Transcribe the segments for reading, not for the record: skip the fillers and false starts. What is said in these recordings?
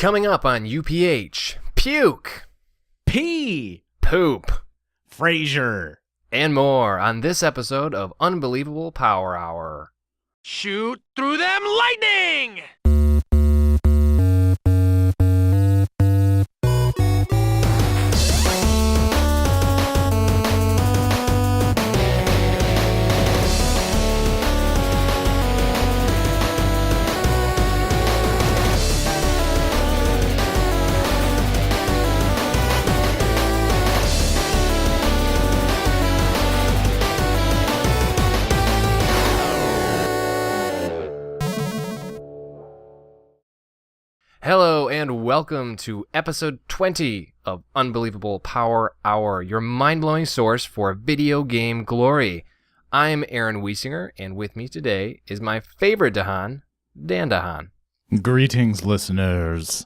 Coming up on UPH, puke, P. poop, Frasier. and more on this episode of Unbelievable Power Hour. Shoot through them lightning! Hello and welcome to episode 20 of Unbelievable Power Hour, your mind-blowing source for video game glory. I'm Aaron Wiesinger, and with me today is my favorite Dahan, Dan Dahan. Greetings, listeners.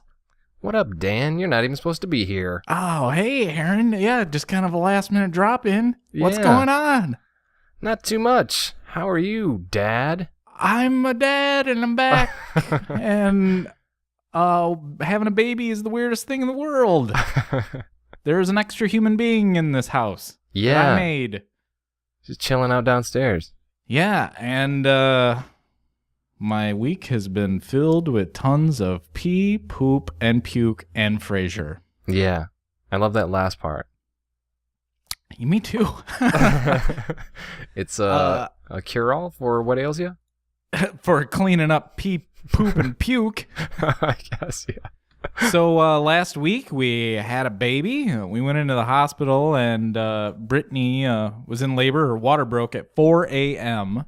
What up, Dan? You're not even supposed to be here. Oh, hey, Aaron. Yeah, just kind of a last-minute drop-in. What's Yeah. going on? Not too much. How are you, Dad? I'm a dad, and I'm back. And having a baby is the weirdest thing in the world. There's an extra human being in this house that Yeah, I made. just chilling out downstairs. Yeah, and my week has been filled with tons of pee, poop, and puke, and Frasier. Yeah, I love that last part. Me too. It's a cure-all for what ails you? For cleaning up pee, poop, and puke. I guess, yeah. So last week we had a baby. We went into the hospital, and Brittany was in labor. Her water broke at 4 a.m.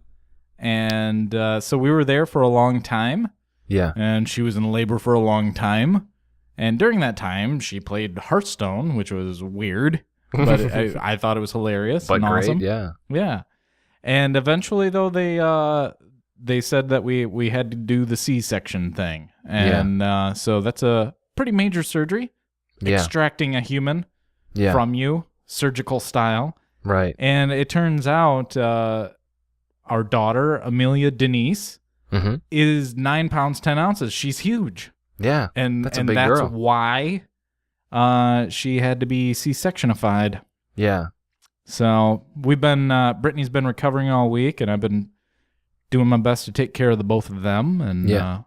And so we were there for a long time, Yeah. and she was in labor for a long time. And during that time, she played Hearthstone, which was weird, but I thought it was hilarious But and great, awesome. yeah. Yeah. And eventually, though, they said that we had to do the C-section thing. And so that's a pretty major surgery, Yeah. extracting a human Yeah. from you, surgical style. Right. And it turns out our daughter, Amelia Denise, Mm-hmm. is 9 pounds, 10 ounces. She's huge. Yeah. And That's a and big that's girl. why she had to be C-sectionified. Yeah. So we've been, Brittany's been recovering all week, and I've been doing my best to take care of the both of them. And, Yeah.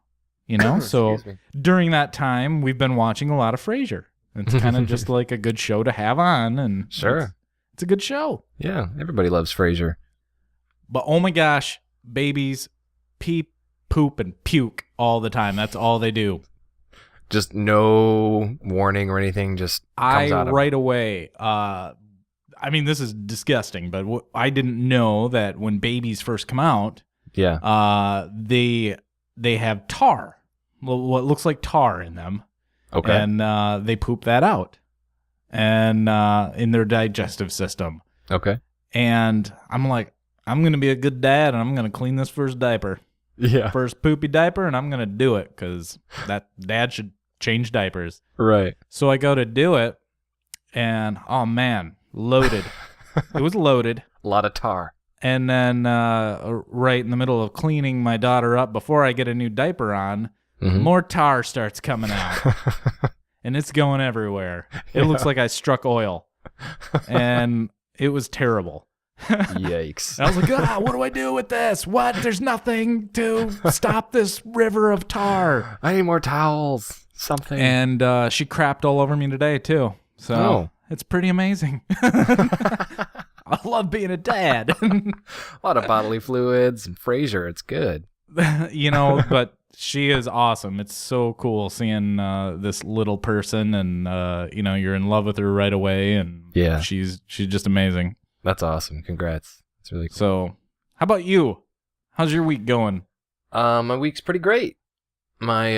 so Excuse me. during that time, we've been watching a lot of Frasier. It's kind of just like a good show to have on. And Sure. it's a good show. Yeah. Everybody loves Frasier. But oh my gosh, babies pee, poop, and puke all the time. That's all they do. Just no warning or anything. Just comes out of Right away, I mean, this is disgusting, but I didn't know that when babies first come out, Yeah. they have tar, what looks like tar in them. Okay. And they poop that out and in their digestive system. Okay. And I'm like, I'm going to be a good dad, and I'm going to clean this first diaper. Yeah. First poopy diaper, and I'm going to do it because that dad should change diapers. Right. So I go to do it, and oh man, loaded. It was loaded. A lot of tar. And then right in the middle of cleaning my daughter up before I get a new diaper on, Mhm. more tar starts coming out. And it's going everywhere. It looks like I struck oil. And it was terrible. Yikes. I was like, what do I do with this? What? There's nothing to stop this river of tar. I need more towels. Something. And she crapped all over me today, too. So Oh. it's pretty amazing. I love being a dad. A lot of bodily fluids and Frasier. It's good. But she is awesome. It's so cool seeing this little person, and you're in love with her right away, and Yeah. she's just amazing. That's awesome. Congrats. It's really cool. So, how about you? How's your week going? My week's pretty great. My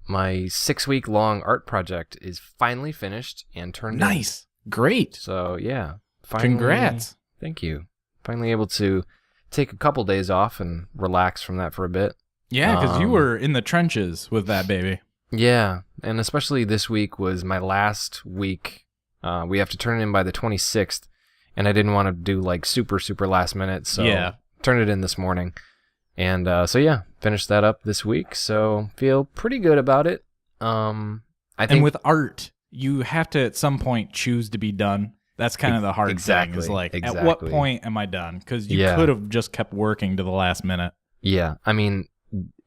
6-week long art project is finally finished and turned in. Nice, great, So yeah, finally, congrats. Thank you. Finally able to take a couple days off and relax from that for a bit. Yeah, because you were in the trenches with that baby. Yeah, and especially this week was my last week. We have to turn it in by the 26th, and I didn't want to do like super last minute, so Yeah. turned it in this morning. And so yeah, finished that up this week, so feel pretty good about it. I think And with art, you have to at some point choose to be done. That's kind of the hard thing. Is like, at what point am I done? Because you could have just kept working to the last minute. Yeah, I mean,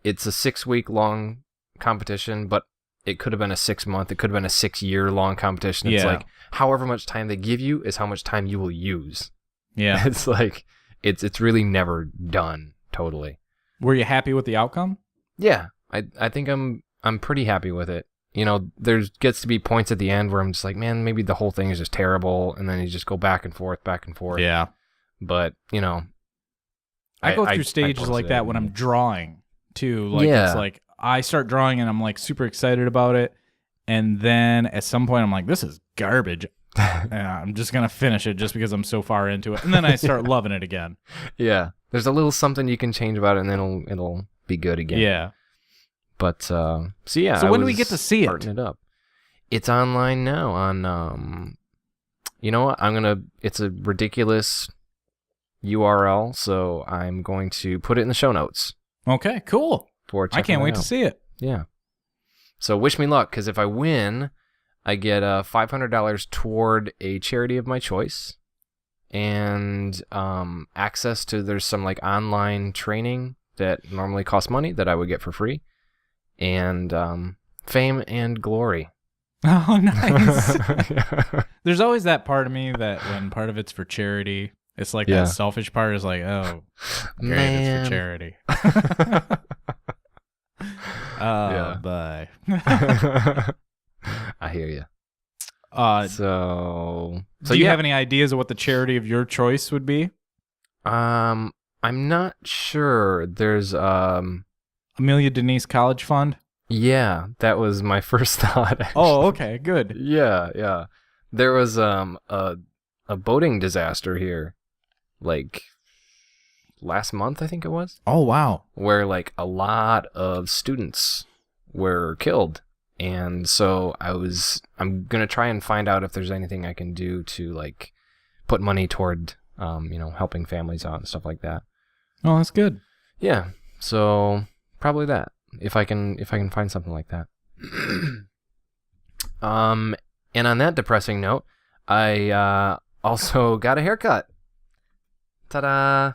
it's a 6-week long competition, but it could have been a 6-month. It could have been a 6-year long competition. It's like however much time they give you is how much time you will use. Yeah, It's like it's really never done totally. Were you happy with the outcome? Yeah, I think I'm pretty happy with it. You know, there gets to be points at the end where I'm just like, man, maybe the whole thing is just terrible, and then you just go back and forth. Yeah. But, you know, I go through stages like that when I'm drawing, too. Like, it's like, I start drawing and I'm, like, super excited about it, and then at some point I'm like, this is garbage. And I'm just going to finish it just because I'm so far into it. And then I start loving it again. Yeah. There's a little something you can change about it, and then it'll be good again. Yeah. But so when do we get to see it? It up. It's online now on you know what? It's a ridiculous URL, so I'm going to put it in the show notes. Okay, cool. I can't wait to see it. Yeah. So wish me luck, because if I win, I get $500 toward a charity of my choice, and access to there's some like online training that normally costs money that I would get for free. And fame and glory. Oh, nice. There's always that part of me that when part of it's for charity, it's like that selfish part is like, oh, great, it's for charity. Bye. I hear you. So do you have any ideas of what the charity of your choice would be? I'm not sure. There's Amelia Denise College Fund? Yeah, that was my first thought. Actually. Oh, okay, good. Yeah. There was a boating disaster here, like last month, I think it was. Oh, wow. Where like a lot of students were killed. And so I'm going to try and find out if there's anything I can do to like put money toward, helping families out and stuff like that. Oh, that's good. Yeah. So probably that, if I can find something like that. And on that depressing note, I also got a haircut. Ta-da!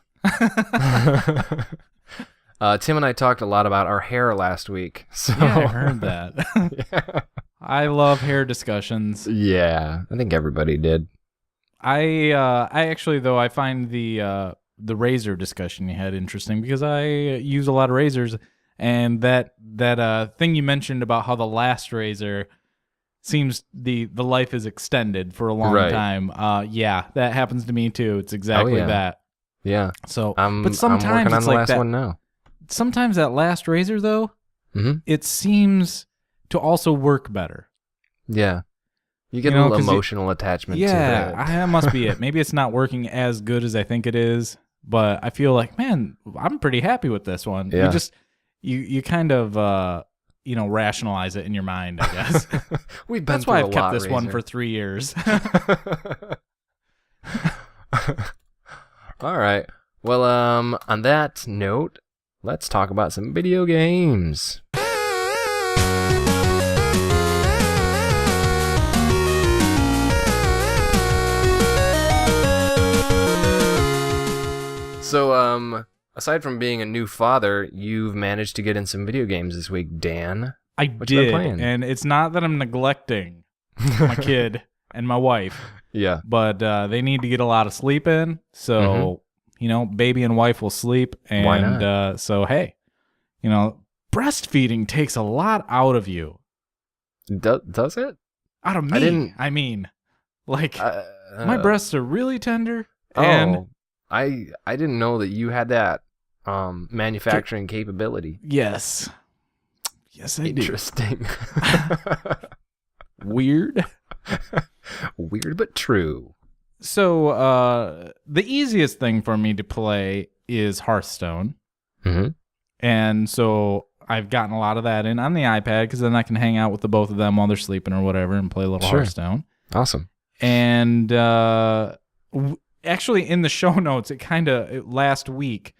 Tim and I talked a lot about our hair last week. So yeah, I heard that. Yeah. I love hair discussions. Yeah, I think everybody did. I actually, though, I find the razor discussion you had interesting because I use a lot of razors, and that thing you mentioned about how the last razor seems the life is extended for a long time. Yeah, that happens to me too. It's exactly that. Yeah. So, but sometimes I'm working on it's the like last that. one now. Sometimes that last razor, though, Mm-hmm. it seems to also work better. Yeah. You get a little emotional attachment to it. Yeah, that must be it. Maybe it's not working as good as I think it is, but I feel like, man, I'm pretty happy with this one. Yeah. You kind of rationalize it in your mind, I guess. We've been That's through why a I've kept lot, this one Razor. for 3 years. All right. Well, on that note, let's talk about some video games. So, aside from being a new father, you've managed to get in some video games this week, Dan. I What you been did, playing? and it's not that I'm neglecting my kid and my wife, Yeah. but they need to get a lot of sleep in. So, baby and wife will sleep. And Why not? So, hey, breastfeeding takes a lot out of you. Does it? Out of me. I mean, like, my breasts are really tender. And I didn't know that you had that manufacturing capability. yes, I do. Interesting. Weird. Weird but true. So, the easiest thing for me to play is Hearthstone. Mm-hmm. And so I've gotten a lot of that in on the iPad because then I can hang out with the both of them while they're sleeping or whatever and play a little Sure. Hearthstone. Awesome. And actually, in the show notes, last week,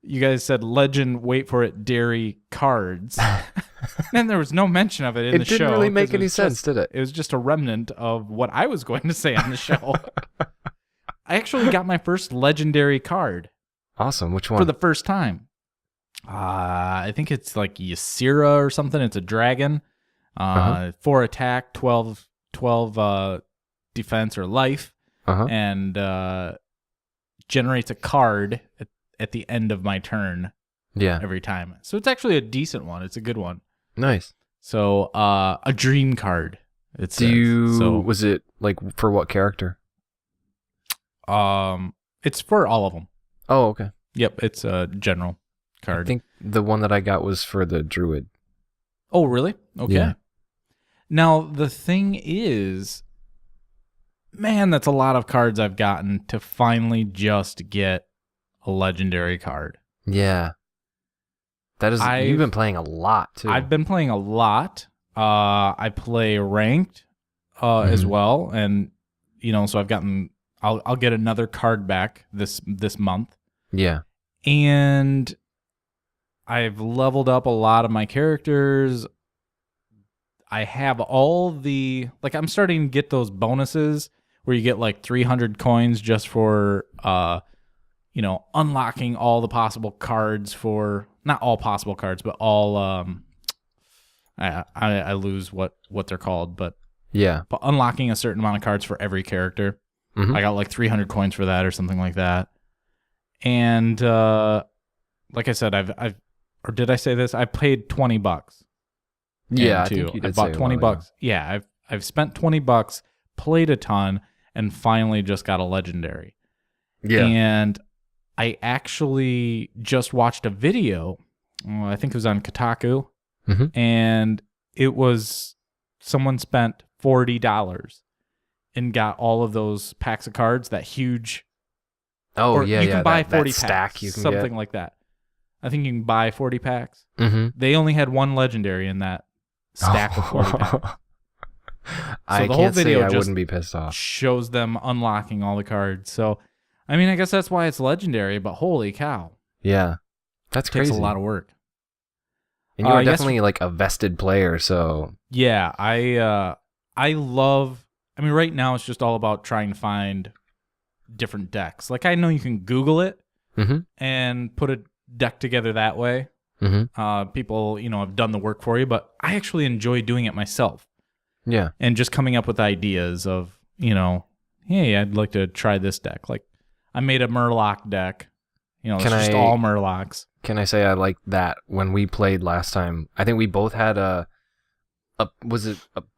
you guys said Legend, wait for it, Dairy Cards. And there was no mention of it in the show. It didn't really make 'cause it any was sense, just- did it? It was just a remnant of what I was going to say on the show. I actually got my first legendary card Awesome. Which one? for the first time. I think it's like Ysera or something. It's a dragon. 4 attack, 12 defense or life, and generates a card at the end of my turn Yeah. every time. So it's actually a decent one. It's a good one. Nice. So a dream card. It says. Was it like for what character? It's for all of them. Oh, okay. Yep, it's a general card. I think the one that I got was for the druid. Oh, really? Okay. Yeah. Now, the thing is, man, that's a lot of cards I've gotten to finally just get a legendary card. Yeah. You've been playing a lot too. I've been playing a lot. I play ranked as well, and so I'll get another card back this month. Yeah. And I've leveled up a lot of my characters. I have all I'm starting to get those bonuses where you get like 300 coins just for unlocking all the possible cards for, not all possible cards, but all I lose what they're called, but unlocking a certain amount of cards for every character. I got like 300 coins for that or something like that. And like I said, or did I say this? I paid $20. Yeah, I think you did. I bought $20. Yeah, I've spent $20, played a ton, and finally just got a legendary. Yeah. And I actually just watched a video. I think it was on Kotaku, and it was someone spent $40 and got all of those packs of cards. That huge. Oh, or yeah, you can buy 40 that stack packs, you can something get. like that. I think you can buy 40 packs. Mm-hmm. They only had one legendary in that stack of 40 packs. I the whole can't say video I just wouldn't be pissed off. Shows them unlocking all the cards. So, I mean, I guess that's why it's legendary, but holy cow. Yeah. That's It takes crazy. a lot of work. And you are definitely like a vested player, so. Yeah, I love, I mean, right now it's just all about trying to find different decks. Like, I know you can Google it and put a deck together that way. People, have done the work for you, but I actually enjoy doing it myself. Yeah. And just coming up with ideas of, hey, I'd like to try this deck. Like, I made a Murloc deck. It's just all Murlocs. Can I say I like that? When we played last time, I think we both had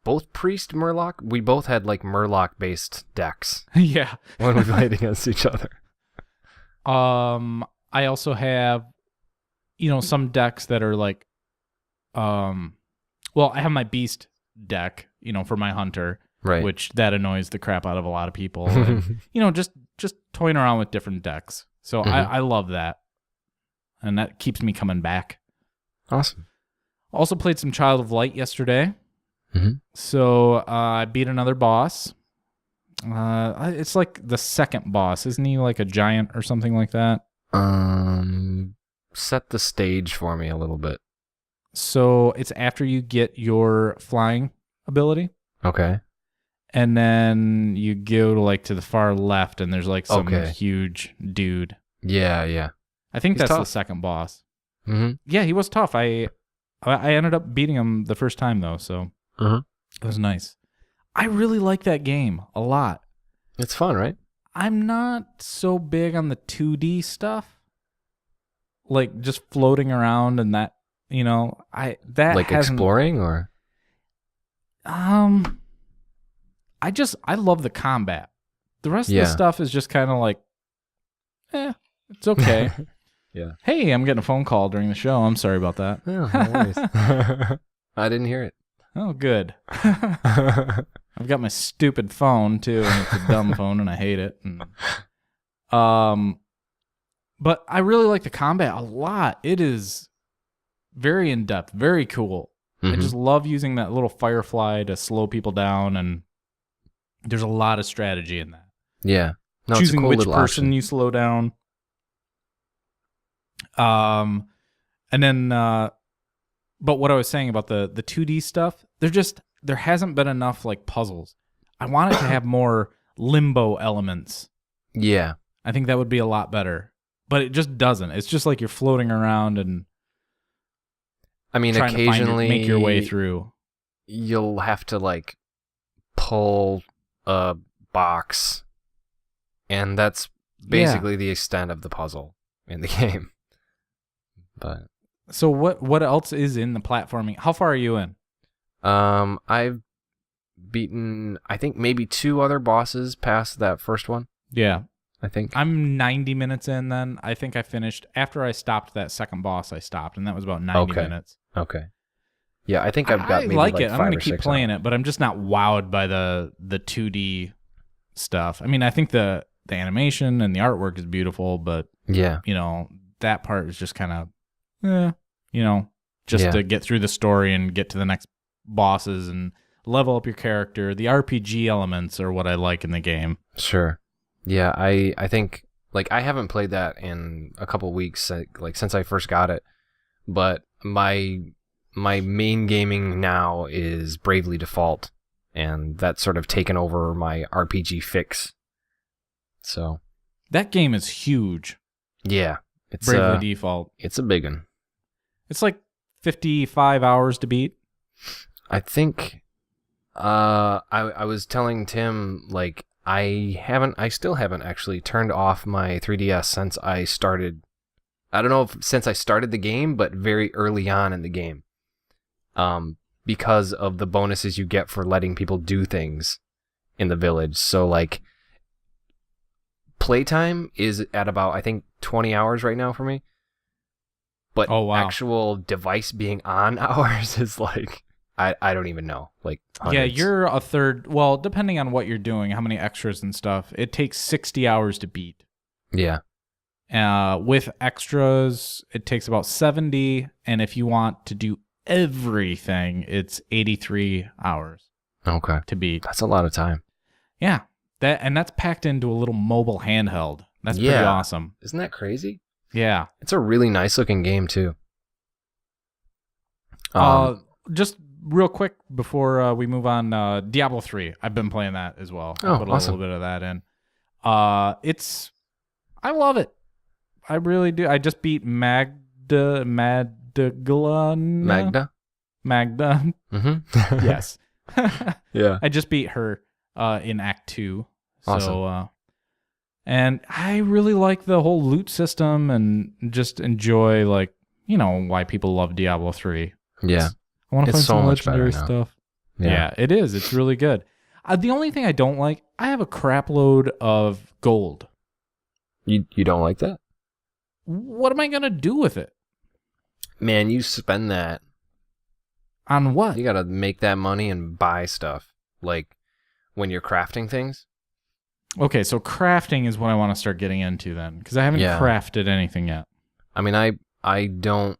both Priest Murloc? We both had like Murloc-based decks Yeah. when we played against each other. I also have, some decks that are like, I have my Beast deck, for my Hunter, Right. which that annoys the crap out of a lot of people. And, just toying around with different decks. So I love that. And that keeps me coming back. Awesome. Also played some Child of Light yesterday. So I beat another boss. It's like the second boss. Isn't he like a giant or something like that? Set the stage for me a little bit. So it's after you get your flying ability. Okay. And then you go to the far left and there's like some huge dude. Yeah. I think He's that's tough. the second boss. Mm-hmm. Yeah, he was tough. I ended up beating him the first time though, so it was nice. I really like that game a lot. It's fun, right? I'm not so big on the 2D stuff, like just floating around and that. Like exploring or. I love the combat. The rest of the stuff is just kind of like, it's okay. Yeah. Hey, I'm getting a phone call during the show. I'm sorry about that. Oh, no worries. I didn't hear it. Oh, good. I've got my stupid phone too, and it's a dumb phone, and I hate it. And, but I really like the combat a lot. It is very in depth, very cool. I just love using that little firefly to slow people down, and there's a lot of strategy in that. Yeah. No, Choosing it's a cool which little person option. you slow down. And then But what I was saying about the 2D stuff, there hasn't been enough like puzzles. I want it to have more limbo elements. Yeah. I think that would be a lot better. But it just doesn't. It's just like you're floating around and I mean, trying occasionally to make your way through. You'll have to like pull a box, and that's basically the extent of the puzzle in the game. But so what else is in the platforming? How far are you in? I've beaten, I think, maybe 2 other bosses past that first one. Yeah. I think I'm 90 minutes in then. I think I finished after I stopped that second boss. I stopped, and that was about 90 minutes. Okay. Yeah, I think I've got maybe like like it. 5 I'm going or to keep 6 playing it, but I'm just not wowed by the 2D stuff. I mean, I think the animation and the artwork is beautiful, but yeah, that part is just kind of just to get through the story and get to the next bosses and level up your character. The RPG elements are what I like in the game. Sure. Yeah, I think like I haven't played that in a couple weeks, like since I first got it, but my main gaming now is Bravely Default, and that's sort of taken over my RPG fix. So that game is huge. Yeah, it's Bravely Default. It's a big one. It's like 55 hours to beat. I think I was telling Tim, like, I still haven't actually turned off my 3DS since I started. I don't know if since I started the game, but very early on in the game. Because of the bonuses you get for letting people do things in the village. So like playtime is at about, I think, 20 hours right now for me. But actual device being on hours is like, I don't even know. Like hundreds. Yeah, you're a third. Well, depending on what you're doing, how many extras and stuff, it takes 60 hours to beat. Yeah. With extras, it takes about 70. And if you want to do everything, it's 83 hours. Okay. To beat. That's a lot of time. Yeah. That's packed into a little mobile handheld. That's pretty awesome. Isn't that crazy? Yeah. It's a really nice looking game too. Just real quick before we move on, Diablo 3. I've been playing that as well. Oh, I put a awesome. little bit of that in. I love it. I really do. I just beat Magda. Mm-hmm. Yes. Yeah. I just beat her in Act 2. Awesome. So, and I really like the whole loot system and just enjoy, like, why people love Diablo 3. Yeah. I want to find so some much legendary better now. stuff. Yeah, it is. It's really good. The only thing I don't like, I have a crap load of gold. You don't like that? What am I going to do with it? Man, you spend that. On what? You got to make that money and buy stuff. Like when you're crafting things. Okay, so crafting is what I want to start getting into then, because I haven't crafted anything yet. I mean, I don't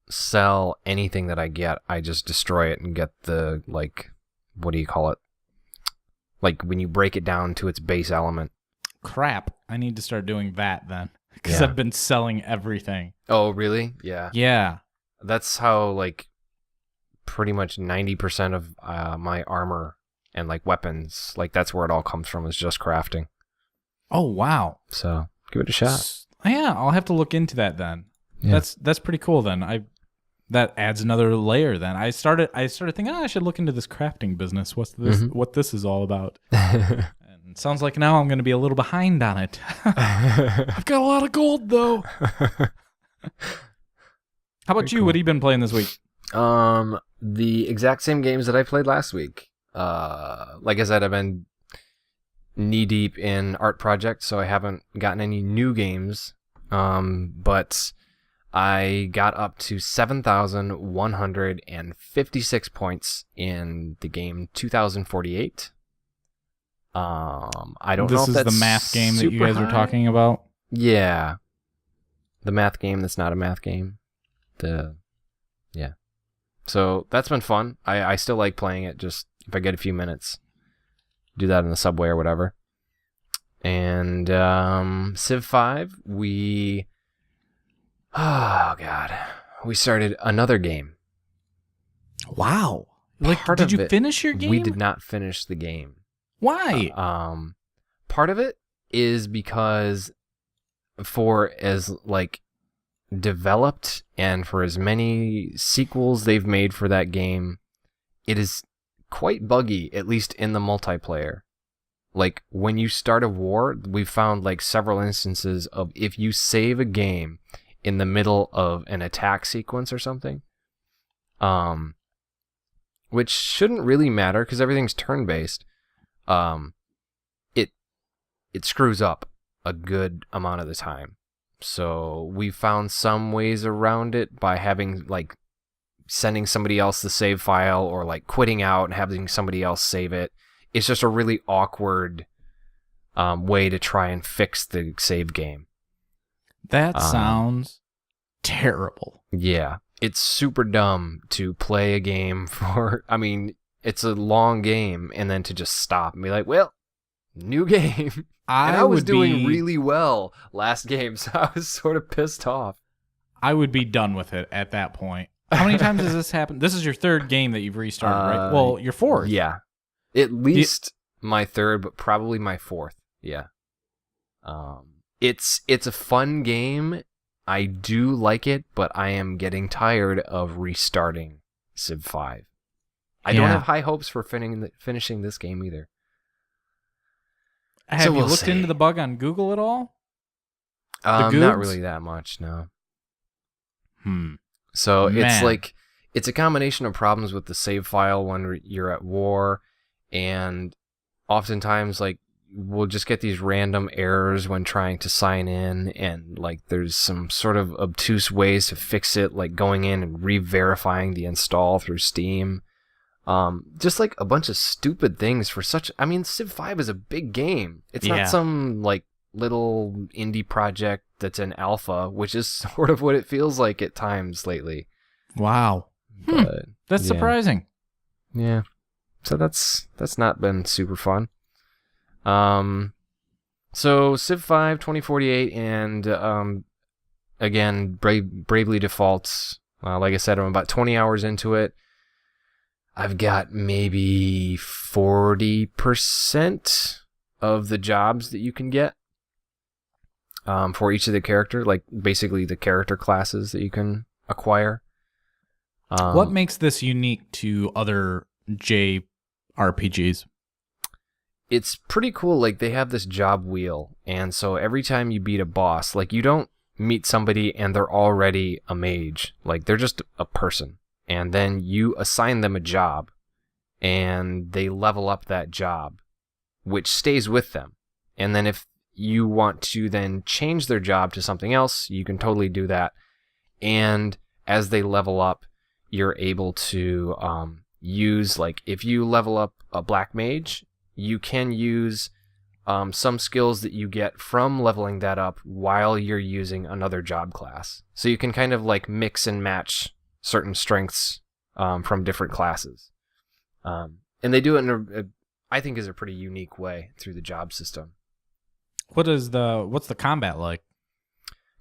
sell anything that I get. I just destroy it and get the, like, what do you call it? Like when you break it down to its base element. Crap. I need to start doing that then, because I've been selling everything. Oh, really? Yeah. Yeah. That's how, like, pretty much 90% of my armor and, like, weapons, like, that's where it all comes from, is just crafting. Oh, wow. So, give it a shot. Yeah, I'll have to look into that then. Yeah. That's pretty cool then. That adds another layer then. I started thinking, I should look into this crafting business. What's this? Mm-hmm. What this is all about? And it sounds like now I'm going to be a little behind on it. I've got a lot of gold though. How about you? Cool. What have you been playing this week? The exact same games that I played last week. Like I said, I've been knee deep in art projects, so I haven't gotten any new games. But I got up to 7,156 points in the game 2048. I don't know if that's this is the math game that you guys are talking about? Yeah. The math game that's not a math game. Yeah. So that's been fun. I still like playing it, just if I get a few minutes. Do that in the subway or whatever. And Civ 5, we started another game. Wow. Like, Part did of you it- finish your game? We did not finish the game. Why? Part of it is because for as like developed and for as many sequels they've made for that game, it is quite buggy, at least in the multiplayer. Like when you start a war, we've found like several instances of if you save a game in the middle of an attack sequence or something, which shouldn't really matter because everything's turn-based, it screws up a good amount of the time. So we found some ways around it by having like sending somebody else the save file or like quitting out and having somebody else save it. It's just a really awkward way to try and fix the save game. That sounds terrible. Yeah, it's super dumb to play a game for, I mean, it's a long game and then to just stop and be like, well, new game. And I was doing really well last game, so I was sort of pissed off. I would be done with it at that point. How many times has this happened? This is your third game that you've restarted, right? Well, your fourth. Yeah. At least my third, but probably my fourth. Yeah. It's a fun game. I do like it, but I am getting tired of restarting Civ 5. I don't have high hopes for finishing this game either. Have you looked into the bug on Google at all? Not really that much, no. So it's a combination of problems with the save file when you're at war, and oftentimes like we'll just get these random errors when trying to sign in, and like there's some sort of obtuse ways to fix it, like going in and re-verifying the install through Steam. Just like a bunch of stupid things for such. I mean, Civ 5 is a big game. It's not some like little indie project that's in alpha, which is sort of what it feels like at times lately. Wow, But, that's surprising. Yeah, so that's not been super fun. So Civ 5 2048 and again Bravely Defaults. Like I said, I'm about 20 hours into it. I've got maybe 40% of the jobs that you can get for each of the character, like basically the character classes that you can acquire. What makes this unique to other JRPGs? It's pretty cool. Like they have this job wheel, and so every time you beat a boss, like you don't meet somebody and they're already a mage. Like they're just a person. And then you assign them a job, and they level up that job, which stays with them. And then if you want to then change their job to something else, you can totally do that. And as they level up, you're able to use, like, if you level up a black mage, you can use some skills that you get from leveling that up while you're using another job class. So you can kind of like mix and match certain strengths from different classes. And they do it in I think is a pretty unique way through the job system. What's the combat like?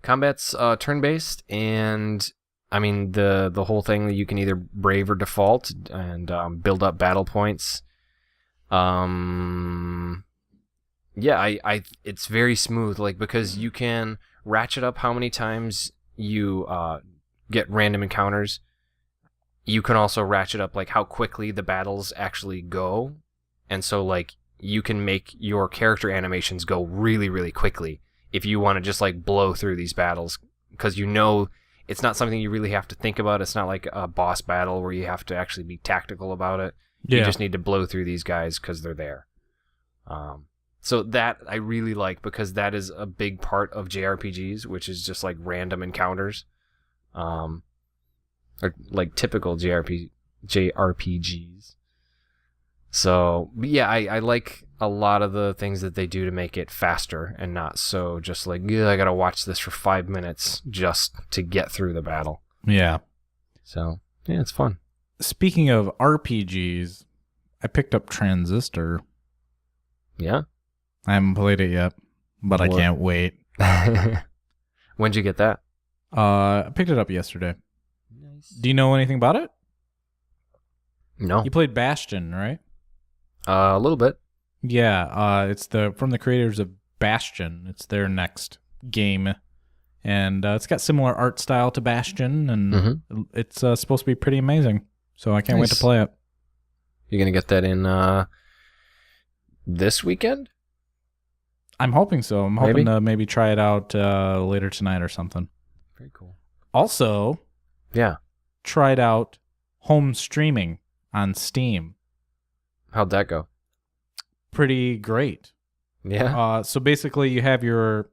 Combat's turn-based, and I mean the whole thing, you can either brave or default and build up battle points. It's very smooth, like, because you can ratchet up how many times you get random encounters. You can also ratchet up like how quickly the battles actually go, and so like you can make your character animations go really, really quickly if you want to just like blow through these battles, because you know it's not something you really have to think about. It's not like a boss battle where you have to actually be tactical about it. You just need to blow through these guys because they're there. So that I really like, because that is a big part of JRPGs, which is just like random encounters. Or like typical JRPGs. So yeah, I like a lot of the things that they do to make it faster and not so just like, I gotta watch this for 5 minutes just to get through the battle. Yeah. So yeah, it's fun. Speaking of RPGs, I picked up Transistor. Yeah? I haven't played it yet, but I can't wait. When'd you get that? I picked it up yesterday. Nice. Do you know anything about it? No. You played Bastion, right? A little bit. Yeah, it's from the creators of Bastion. It's their next game, and it's got similar art style to Bastion, and it's supposed to be pretty amazing. So I can't wait to play it. You're gonna get that in this weekend? I'm hoping so. I'm hoping to maybe try it out later tonight or something. Very cool. Also, Yeah. tried out home streaming on Steam. How'd that go? Pretty great. Yeah. So basically, you have your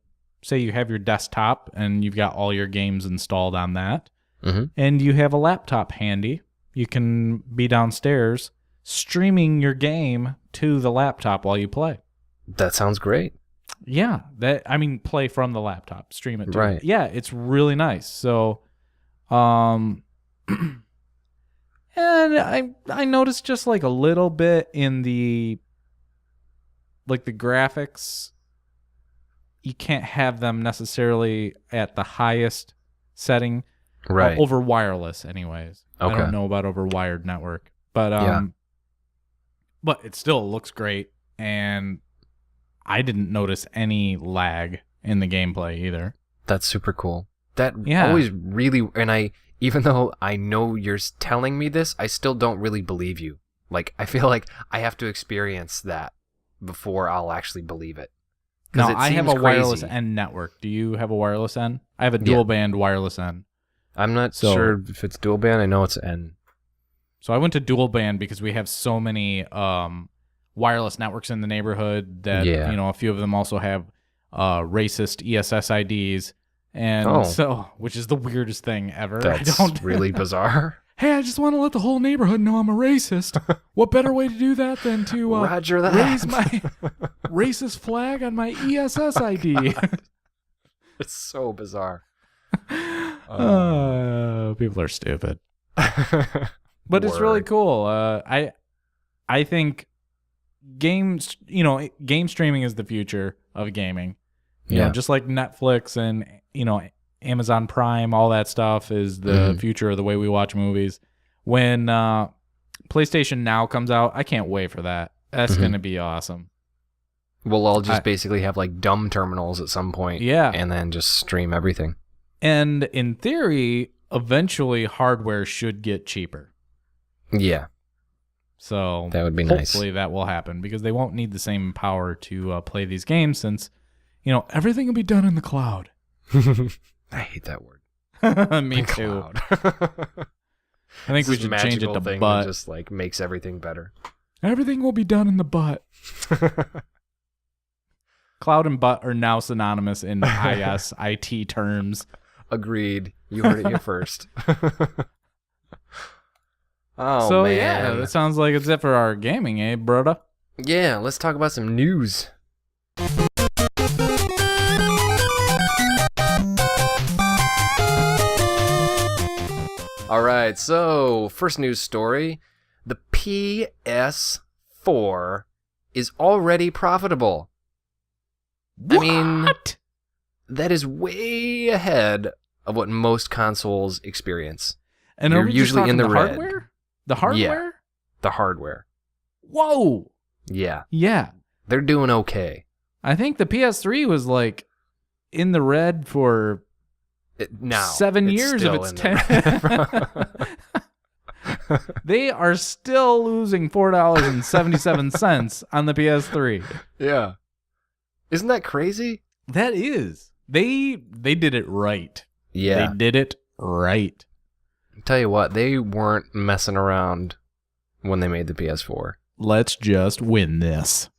desktop and you've got all your games installed on that, and you have a laptop handy. You can be downstairs streaming your game to the laptop while you play. That sounds great. Yeah, play from the laptop, stream it to Right. it. Yeah, it's really nice. So, and I noticed just like a little bit in the graphics, you can't have them necessarily at the highest setting. Right. Over wireless, anyways. Okay. I don't know about over wired network, but but it still looks great, and I didn't notice any lag in the gameplay either. That's super cool. That Yeah. always really, and even though I know you're telling me this, I still don't really believe you. Like, I feel like I have to experience that before I'll actually believe it. No, It I have seems a wireless crazy. N network. Do you have a wireless N? I have a dual band wireless N. I'm not sure if it's dual band. I know it's N. So I went to dual band because we have so many wireless networks in the neighborhood that a few of them also have racist ESS IDs, and which is the weirdest thing ever. That's really bizarre. Hey, I just want to let the whole neighborhood know I'm a racist. What better way to do that than to Roger that. raise my racist flag on my ESS ID? It's so bizarre. People are stupid. But it's really cool. I think game streaming is the future of gaming. You know, just like Netflix and Amazon Prime, all that stuff is the future of the way we watch movies. When PlayStation Now comes out, I can't wait for that. That's going to be awesome. We'll all just basically have like dumb terminals at some point. Yeah. And then just stream everything. And in theory, eventually hardware should get cheaper. Yeah. So that would be nice. Hopefully that will happen because they won't need the same power to play these games since, everything will be done in the cloud. I hate that word. Me too. I think we should change it to thing butt. That just like makes everything better. Everything will be done in the butt. Cloud and butt are now synonymous in IT terms. Agreed. You heard it here first. Oh, so, man. yeah, that sounds like it's it for our gaming, eh, brother? Yeah, let's talk about some news. All right, so first news story. The PS4 is already profitable. What? I mean, that is way ahead of what most consoles experience. And You're are we usually just in the talking red. hardware? The hardware? Yeah, the hardware. Whoa. Yeah, Yeah. they're doing okay. I think the PS3 was like in the red for Now 7 it's years still of its in time. They are still losing $4.77 on the PS3. Yeah. Isn't that crazy? That is. They did it right. Yeah. They did it right. Tell you what, they weren't messing around when they made the PS4. Let's just win this.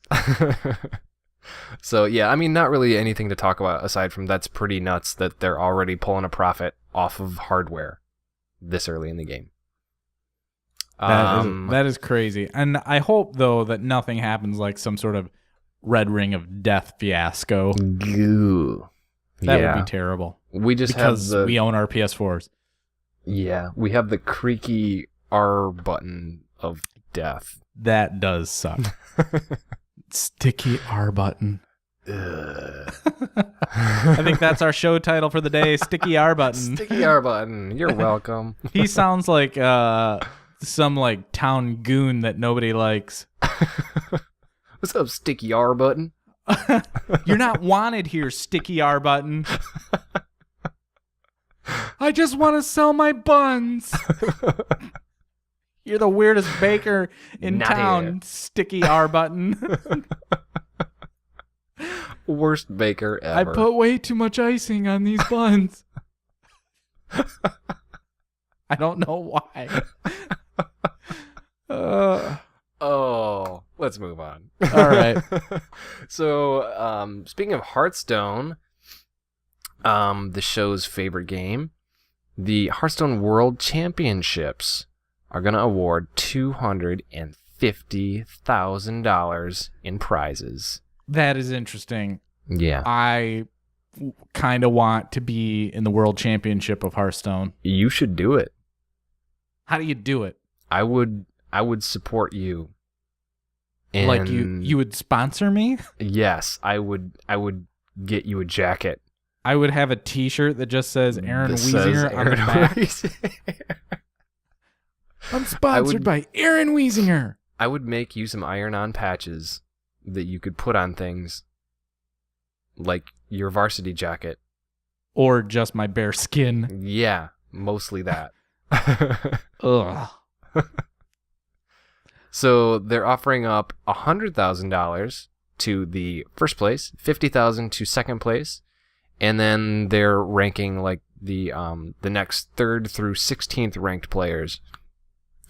So, yeah, I mean, not really anything to talk about aside from that's pretty nuts that they're already pulling a profit off of hardware this early in the game. That is crazy. And I hope, though, that nothing happens like some sort of Red Ring of Death fiasco. Goo. That would be terrible. We just because have we own our PS4s. Yeah, we have the creaky R button of death. That does suck. Sticky R button. I think that's our show title for the day. Sticky R button. Sticky R button. You're welcome. He sounds like some like town goon that nobody likes. What's up, Sticky R Button? You're not wanted here, Sticky R Button. I just want to sell my buns. You're the weirdest baker in Not town, here. Sticky R Button. Worst baker I ever. put way too much icing on these buns. I don't know why. Oh, let's move on. All right. So, speaking of Hearthstone, the show's favorite game, the Hearthstone World Championships are going to award $250,000 in prizes. That is interesting. Yeah. I kind of want to be in the World Championship of Hearthstone. You should do it. How do you do it? I would support you. And Like you would sponsor me? Yes, I would get you a jacket. I would have a T-shirt that just says Aaron that says Wiesinger on the Aaron back. Wiesinger. I'm sponsored by Aaron Wiesinger. I would make you some iron-on patches that you could put on things, like your varsity jacket. Or just my bare skin. Yeah, mostly that. Ugh. So they're offering up $100,000 to the first place, $50,000 to second place, and then they're ranking like the next 3rd through 16th ranked players,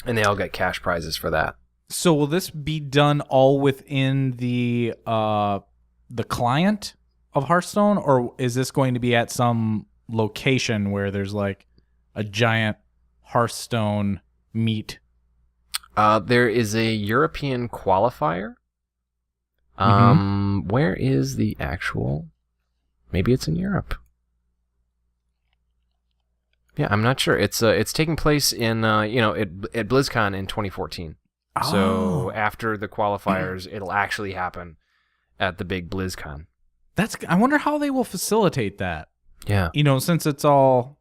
and they all get cash prizes for that. So will this be done all within the client of Hearthstone, or is this going to be at some location where there's like a giant Hearthstone meet? There is a European qualifier. Where is the actual? Maybe it's in Europe. Yeah, I'm not sure. It's taking place in at BlizzCon in 2014. Oh. So after the qualifiers, it'll actually happen at the big BlizzCon. I wonder how they will facilitate that. Yeah. Since it's all,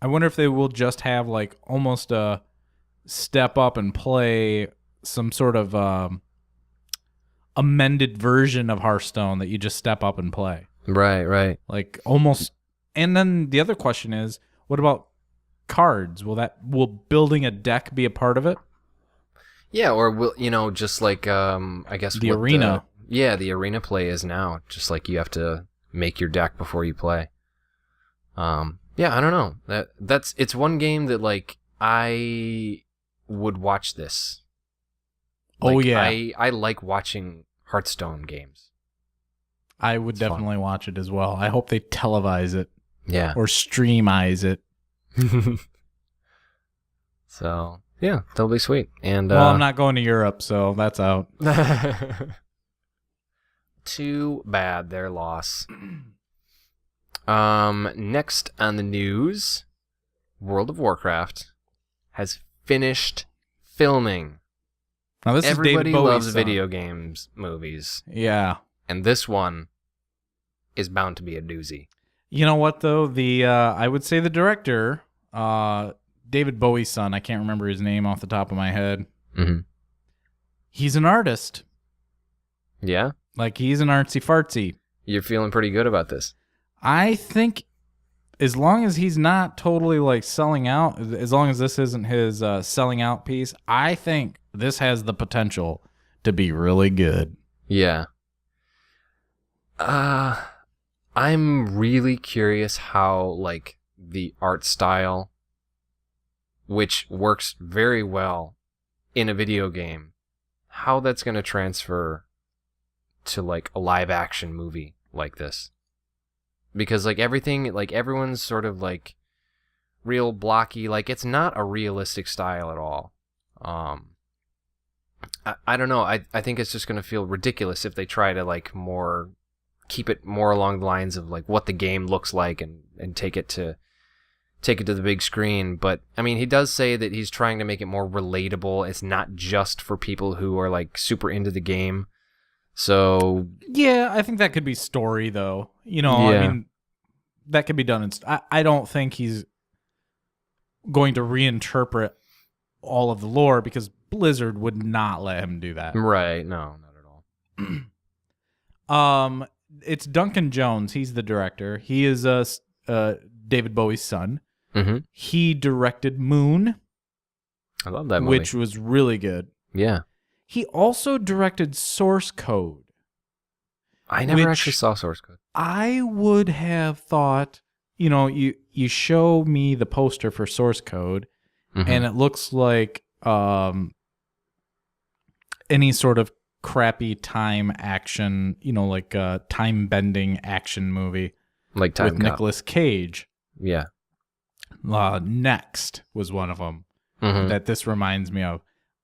I wonder if they will just have like almost a step up and play some sort of amended version of Hearthstone that you just step up and play. Right. Like almost. And then the other question is, what about cards? Will building a deck be a part of it? Yeah, or will just like I guess The what arena. The arena play is now. Just like you have to make your deck before you play. I don't know. It's one game that like I would watch this. Oh, Like, yeah. I like watching Hearthstone games. I would definitely watch it as well. I hope they televise it Yeah. or streamize it. So yeah, that'll be sweet. And Well, I'm not going to Europe, so that's out. Too bad their loss. Next on the news, World of Warcraft has finished filming. Now this Everybody is David Bowie's loves song. video games movies, Yeah. and this one is bound to be a doozy. You know what though? I would say the director, David Bowie's son. I can't remember his name off the top of my head. Mm-hmm. He's an artist. Yeah, Like he's an artsy fartsy. you're feeling pretty good about this. I think as long as he's not totally like selling out, as long as this isn't his selling out piece, I think this has the potential to be really good. Yeah. I'm really curious how like the art style, which works very well in a video game, how that's going to transfer to like a live action movie like this. Because like everything, like everyone's sort of like real blocky, like it's not a realistic style at all. I don't know. I think it's just going to feel ridiculous if they try to like keep it more along the lines of like what the game looks like and take it to the big screen. But I mean, he does say that he's trying to make it more relatable. It's not just for people who are like super into the game. So Yeah, I think that could be story though. Yeah. I mean, that could be done. I don't think he's going to reinterpret all of the lore because Blizzard would not let him do that. Right. No, not at all. It's Duncan Jones. He's the director. He is David Bowie's son. Mm-hmm. He directed Moon, I love that movie. which was really good. Yeah. He also directed Source Code. I never Which- actually saw Source Code. I would have thought, you show me the poster for Source Code, Mhm. and it looks like any sort of crappy time action, like a time bending action movie Like Time with Cop. Nicolas Cage. Yeah. Next was one of them Mhm. that this reminds me of,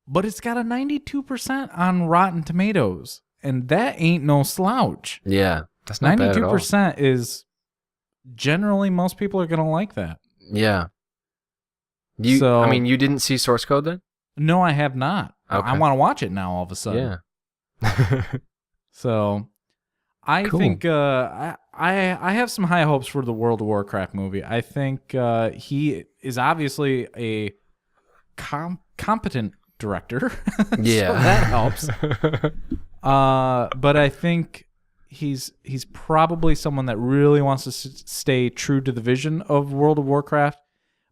but it's got a 92% on Rotten Tomatoes, and that ain't no slouch. Yeah. That's not bad at all. 92% is generally most people are gonna like that. Yeah. So- you didn't see Source Code then? No, I have not. Okay. I want to watch it now all of a sudden. Yeah. So I Cool. think I have some high hopes for the World of Warcraft movie. I think he is obviously a competent director. Yeah. So that helps. But I think he's probably someone that really wants to stay true to the vision of World of Warcraft,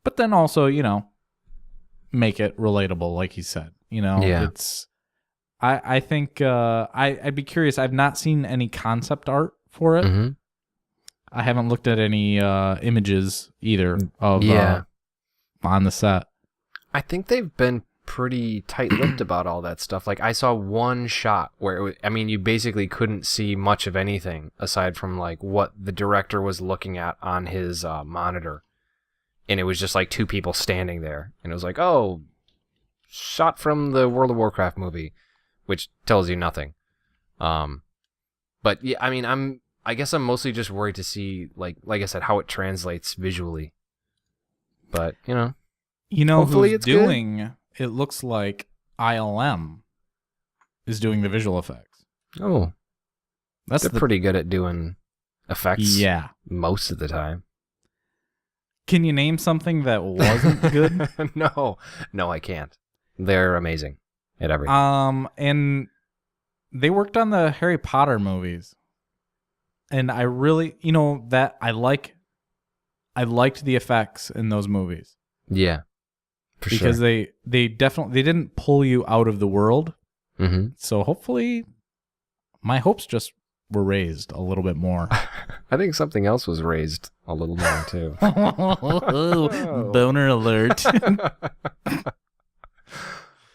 but then also, make it relatable, like he said. Yeah. It's I think I'd be curious. I've not seen any concept art for it. hmm I haven't looked at any images either of Yeah. on the set. I think they've been pretty tight-lipped about all that stuff. Like, I saw one shot where you basically couldn't see much of anything aside from like what the director was looking at on his monitor, and it was just like two people standing there, and it was like, oh, shot from the World of Warcraft movie, which tells you nothing. But yeah, I guess I'm mostly just worried to see like I said, how it translates visually. But hopefully who's it's good. doing? It looks like ILM is doing the visual effects. oh, That's they're pretty good at doing effects. Yeah. Most of the time. Can you name something that wasn't good? No, I can't. They're amazing at everything. And they worked on the Harry Potter movies, and I really, that I liked the effects in those movies Yeah, for because sure. they didn't pull you out of the world. Mm-hmm. So hopefully, my hopes just were raised a little bit more. I think something else was raised a little more too. Boner alert.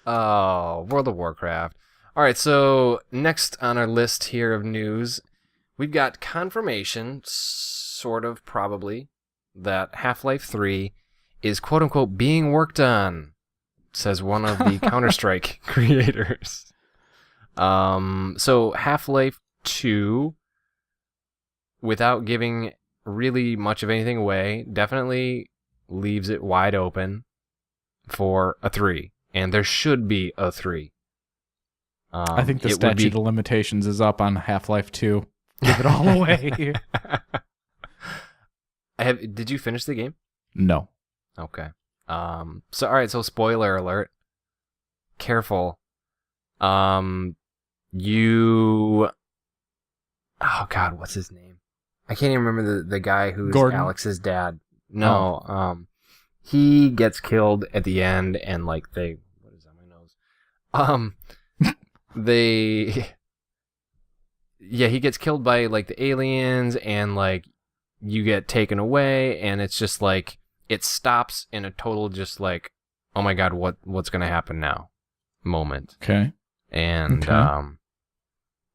Oh, World of Warcraft. All right, so next on our list here of news, we've got confirmation, sort of probably, that Half-Life 3 is quote-unquote being worked on, says one of the Counter-Strike creators. So Half-Life 2, without giving really much of anything away, definitely leaves it wide open for a 3. And there should be a 3. I think the it would be- statute of limitations is up on Half-Life 2. Give it all away. Did you finish the game? No. Okay. So all right, so spoiler alert. Careful. You Oh god, what's his name? I can't even remember the guy who's Gordon? Alex's dad. No, he gets killed at the end, and like what is on my nose? He gets killed by like the aliens, and like you get taken away, and it's just like it stops in a total just like, oh my god, what's gonna happen now moment. Okay. And Okay.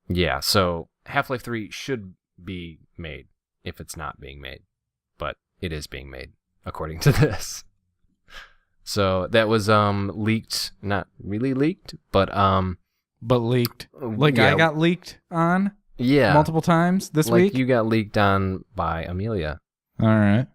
yeah, so Half-Life 3 should be made if it's not being made, but it is being made according to this. So that was leaked, not really leaked, but But leaked. Like yeah, I got leaked on yeah, multiple times this like week. you got leaked on by Amelia. All right.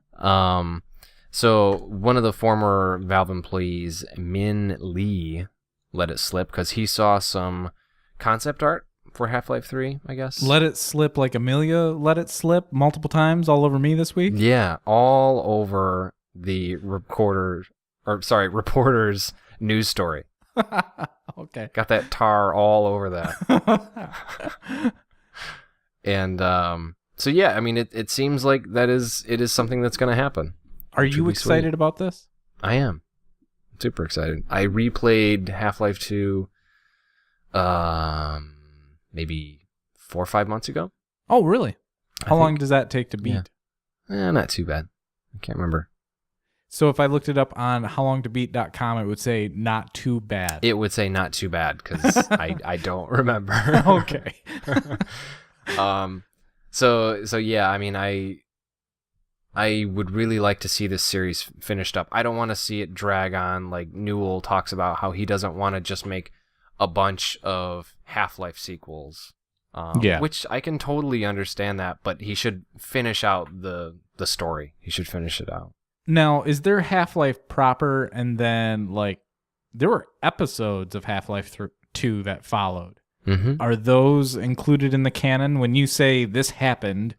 So one of the former Valve employees, Min Lee, let it slip because he saw some concept art for Half-Life 3, I guess. Let it slip like Amelia let it slip multiple times all over me this week. Yeah, all over the reporters' news story. Okay. Got that tar all over that. And so yeah, I mean, it seems like it is something that's going to happen. Are Which you would be excited sweet. about this? I am super excited. I replayed Half-Life 2 maybe 4 or 5 months ago. Oh, really? I How long think. does that take to beat? Yeah. Not too bad. I can't remember. So if I looked it up on howlongtobeat.com, it would say not too bad. It would say not too bad because I don't remember. Okay. So yeah, I mean, I would really like to see this series finished up. I don't want to see it drag on. Like Newell talks about how he doesn't want to just make a bunch of Half-Life sequels. Yeah. Which I can totally understand that, but he should finish out the story. He should finish it out. Now, is there Half-Life proper, and then like there were episodes of Half-Life 2 that followed? Mm-hmm. Are those included in the canon? When you say this happened,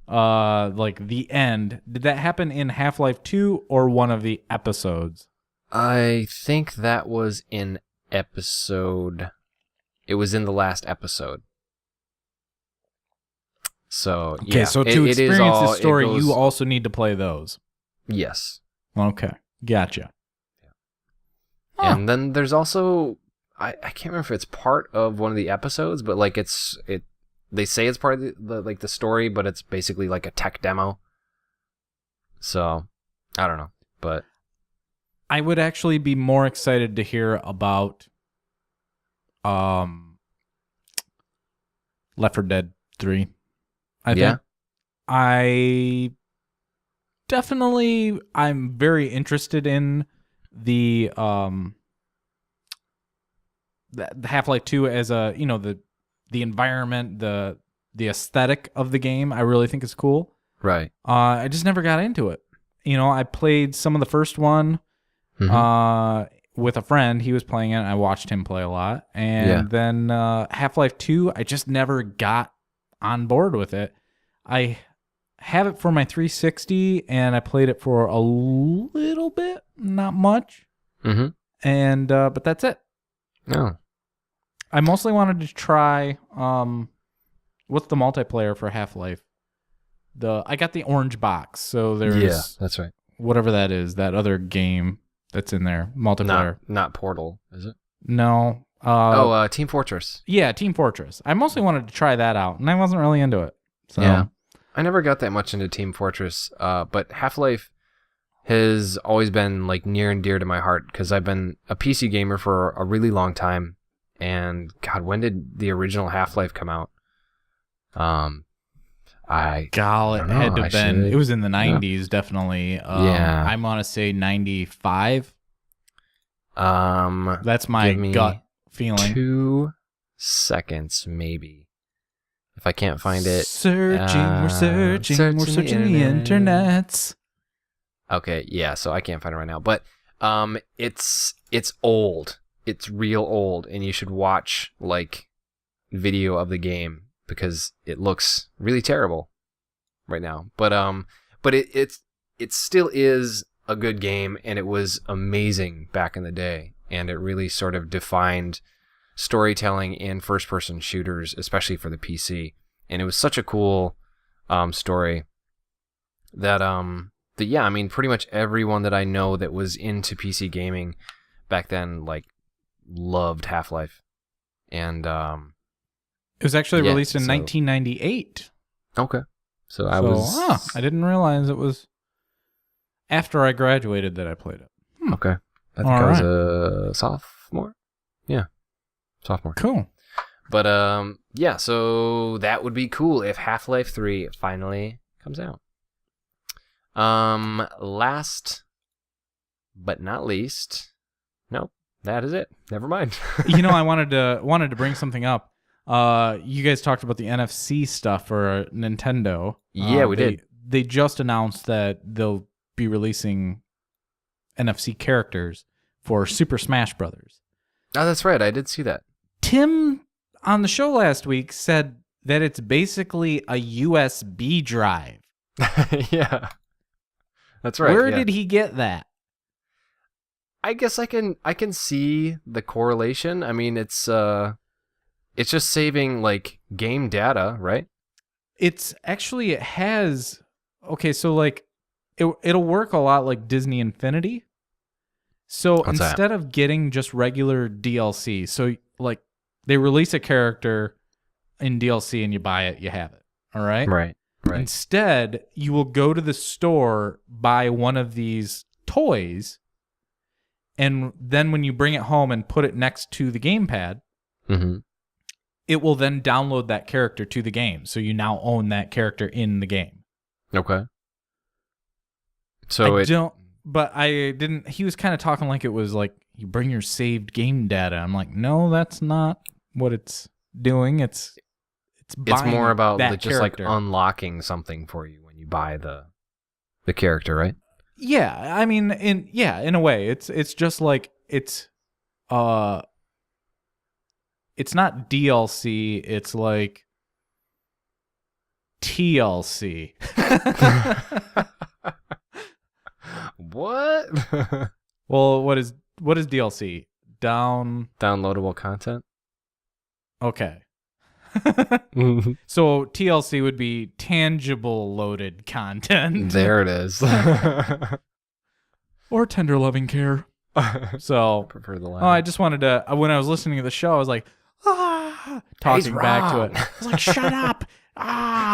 like the end, did that happen in Half-Life 2 or one of the episodes? I think that was in episode. It was in the last episode. So Okay, yeah, so to it is experience all, the story, it goes- you also need to play those. yes. Okay, gotcha. Huh. And then there's also I can't remember if it's part of one of the episodes, but like they say it's part of the story, but it's basically like a tech demo. So I don't know, but I would actually be more excited to hear about Left 4 Dead 3. I Yeah. think I'm very interested in the Half-Life 2 as a, the environment, the aesthetic of the game. I really think it's cool. right. I just never got into it. I played some of the first one Mhm. with a friend. He was playing it, and I watched him play a lot. And Yeah. then Half-Life 2, I just never got on board with it. I have it for my 360, and I played it for a little bit, not much. Mm-hmm. And but that's it. No. I mostly wanted to try what's the multiplayer for Half-Life? I got the orange box, so there's Yeah, that's right. whatever that is, that other game that's in there, multiplayer. Not Portal, is it? No. Team Fortress. Yeah, Team Fortress. I mostly wanted to try that out, and I wasn't really into it. So. Yeah. I never got that much into Team Fortress, but Half-Life has always been like near and dear to my heart because I've been a PC gamer for a really long time. And God, when did the original Half-Life come out? I Gal, it don't know, had to I have been. should- It was in the 90s, definitely. Yeah. I want to say 95. um That's my Give me gut feeling. 2 seconds maybe. If I can't find it. We're searching the internets. Okay, yeah, so I can't find it right now, but it's old. It's real old, and you should watch like video of the game because it looks really terrible right now. But it still is a good game, and it was amazing back in the day, and it really sort of defined storytelling in first-person shooters, especially for the PC. And it was such a cool story that yeah, I mean, pretty much everyone that I know that was into PC gaming back then, like, loved Half-Life. And It was actually Yeah, released in so- 1998. okay, so I So, was I didn't realize it was after I graduated that I played it. okay. I think All I was right. a sophomore. Yeah, sophomore. Cool. But yeah, so that would be cool if Half-Life 3 finally comes out. Last but not least, nope, that is it. Never mind. I wanted to bring something up. You guys talked about the NFC stuff for Nintendo. Yeah, we did. They just announced that they'll be releasing NFC characters for Super Smash Brothers. Oh, that's right. I did see that. Tim on the show last week said that it's basically a USB drive. Yeah, that's right. Where yeah. did he get that? I guess I can see the correlation. I mean, it's just saving like game data, right? It's actually it has okay, so like it'll work a lot like Disney Infinity. So What's that? instead of getting just regular DLC, so like they release a character in DLC and you buy it, you have it. All right? Right. Instead, you will go to the store, buy one of these toys, and then when you bring it home and put it next to the gamepad, Mm-hmm. it will then download that character to the game. So you now own that character in the game. Okay. So I didn't. He was kind of talking like it was like you bring your saved game data. I'm like, no, that's not what it's doing. It's more about that just character. like unlocking something for you when you buy the character, right? Yeah, I mean, in a way, it's just like it's not DLC. It's like TLC. What? Well, what is DLC? Downloadable content? Okay. So TLC would be tangible loaded content. There it is. Or tender loving care. So Prefer the I latter. just wanted to when I was listening to the show, I was like, talking back to it. I was like, shut up.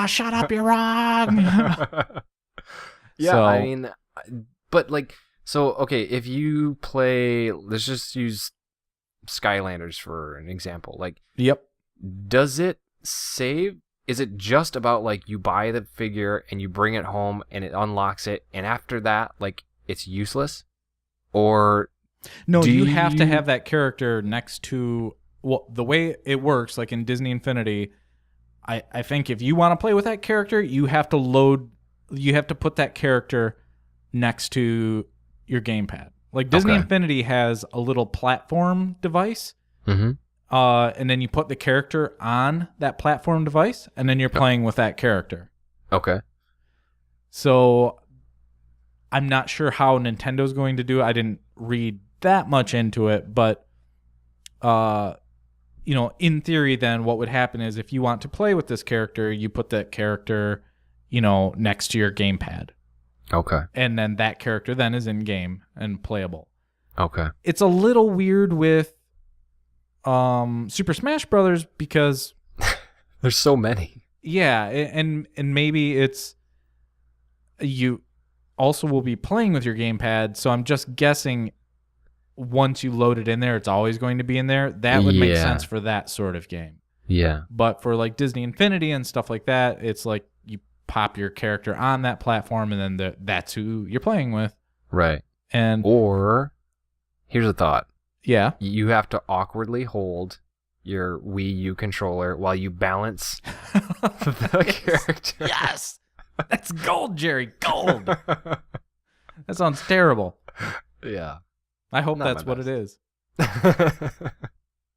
Shut up, you're wrong. Yeah, So- I mean, but like, so okay, if you play, let's just use Skylanders for an example. Like, Yep. does it save? Is it just about like you buy the figure and you bring it home and it unlocks it, and after that, like it's useless? Or No, Do you have to you- have that character next to the way it works, like in Disney Infinity. I think if you want to play with that character, you have to put that character next to your gamepad. Like Disney Okay. Infinity has a little platform device, Mhm. and then you put the character on that platform device, and then you're playing with that character. Okay. So I'm not sure how Nintendo's going to do it. I didn't read that much into it, but in theory then what would happen is if you want to play with this character, you put that character, next to your gamepad. Okay. And then that character then is in game and playable. Okay. It's a little weird with Super Smash Brothers because There's so many. yeah, and maybe it's you also will be playing with your gamepad, so I'm just guessing once you load it in there, it's always going to be in there. That would make Yeah. sense for that sort of game. Yeah. But for like Disney Infinity and stuff like that, it's like you pop your character on that platform and then that's who you're playing with. Right. And Or here's a thought. yeah. You have to awkwardly hold your Wii U controller while you balance the character. Yes. That's gold, Jerry. Gold. That sounds terrible. Yeah. I hope Not that's my what it best. is.